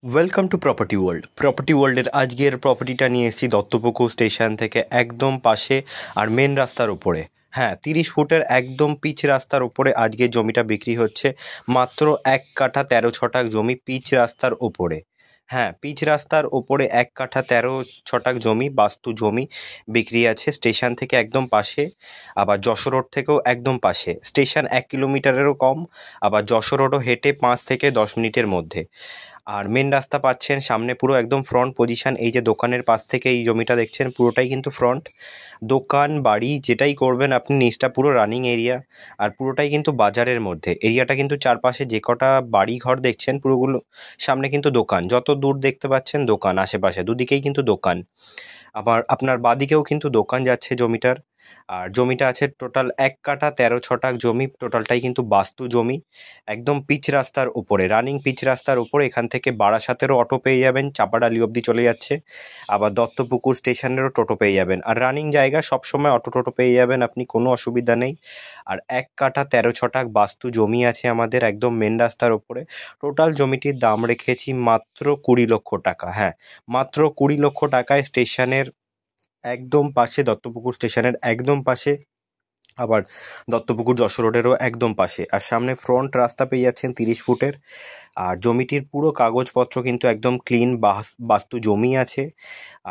Welcome to property world. Property ওয়ার্ল্ডের আজকের প্রপার্টিটা নিয়ে এসেছি দত্তপুকুর স্টেশন থেকে একদম পাশে আর মেন রাস্তার ওপরে। হ্যাঁ, 30 ফুটের একদম পিচ রাস্তার ওপরে আজকে জমিটা বিক্রি হচ্ছে মাত্র 1 কাঠা 13 ছটাক জমি পিচ রাস্তার ওপরে। হ্যাঁ, পিচ রাস্তার ওপরে 1 কাঠা 13 ছটাক জমি বাস্তু জমি বিক্রি আছে স্টেশন থেকে একদম পাশে, আবার যশোর রোড থেকেও একদম পাশে। স্টেশন 1 কিলোমিটারেরও কম, আবার যশোর রোডও হেঁটে 5 থেকে 10 মিনিটের মধ্যে। আর মেন রাস্তা পাচ্ছেন সামনে, পুরো একদম ফ্রন্ট পজিশন। এই যে দোকানের পাশ থেকে এই জমিটা দেখছেন পুরোটাই কিন্তু ফ্রন্ট। দোকান বাড়ি যেটাই করবেন আপনি, নিচটা পুরো রানিং এরিয়া আর পুরোটাই কিন্তু বাজারের মধ্যে। এরিয়াটা কিন্তু চারপাশে যে কটা বাড়ি ঘর দেখছেন পুরোগুলো সামনে কিন্তু দোকান, যত দূর দেখতে পাচ্ছেন দোকান, আশেপাশে দুদিকেই কিন্তু দোকান। আবার আপনার বাদিকেও কিন্তু দোকান যাচ্ছে জমিটার। আর জমিটা আছে টোটাল 1 কাঠা 13 ছটাক জমি, টোটালটাই কিন্তু বাস্তু জমি। একদম পিচ রাস্তার উপরে, রানিং পিচ রাস্তার উপরে। এখান থেকে বারাসাতেরও অটো পেয়ে যাবেন, চাপাডালি অবধি চলে যাচ্ছে। আবার দত্তপুকুর স্টেশনেরও টোটো পেয়ে যাবেন। আর রানিং জায়গা, সবসময় অটো টোটো পেয়ে যাবেন আপনি, কোনো অসুবিধা নেই। আর 1 কাঠা 13 ছটাক বাস্তু জমি আছে আমাদের একদম মেন রাস্তার ওপরে। টোটাল জমিটির দাম রেখেছি মাত্র 20 লক্ষ টাকা। হ্যাঁ, মাত্র 20 লক্ষ টাকায় স্টেশনের একদম পাশে, দত্তপুকুর স্টেশনের একদম পাশে, আবার দত্তপুকুর যশোর রোডেরও একদম পাশে। আর সামনে ফ্রন্ট রাস্তা পেয়ে যাচ্ছেন 30 ফুটের। আর জমিটির পুরো কাগজপত্র কিন্তু একদম ক্লিন, বাস্তু জমি আছে।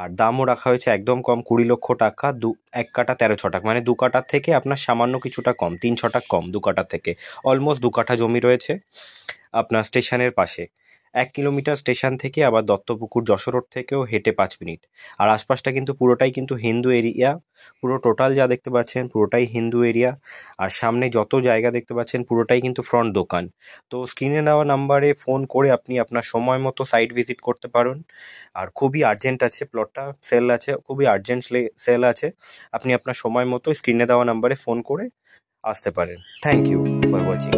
আর দামও রাখা হয়েছে একদম কম, 20 লক্ষ টাকা। 1 কাঠা 13 ছটাক, মানে 2 কাঠার থেকে আপনার সামান্য কিছুটা কম, 3 ছটাক কম 2 কাঠার থেকে। অলমোস্ট 2 কাঠা জমি রয়েছে আপনার স্টেশনের পাশে। 1 কিলোমিটার স্টেশন থেকে, আবার দত্তপুকুর যশোর রোড থেকেও হেঁটে 5 মিনিট। আর আশপাশটা কিন্তু পুরোটাই কিন্তু হিন্দু এরিয়া। পুরো টোটাল যা দেখতে পাচ্ছেন পুরোটাই হিন্দু এরিয়া। আর সামনে যত জায়গা দেখতে পাচ্ছেন পুরোটাই কিন্তু ফ্রন্ট দোকান। তো স্ক্রিনে দেওয়া নাম্বারে ফোন করে আপনি আপনার সময় মতো সাইট ভিজিট করতে পারেন। আর খুবই আর্জেন্ট আছে, প্লটটা সেল আছে, খুবই আর্জেন্ট সেল আছে। আপনি আপনার সময় মতো স্ক্রিনে দেওয়া নাম্বারে ফোন করে আসতে পারেন। Thank you for watching.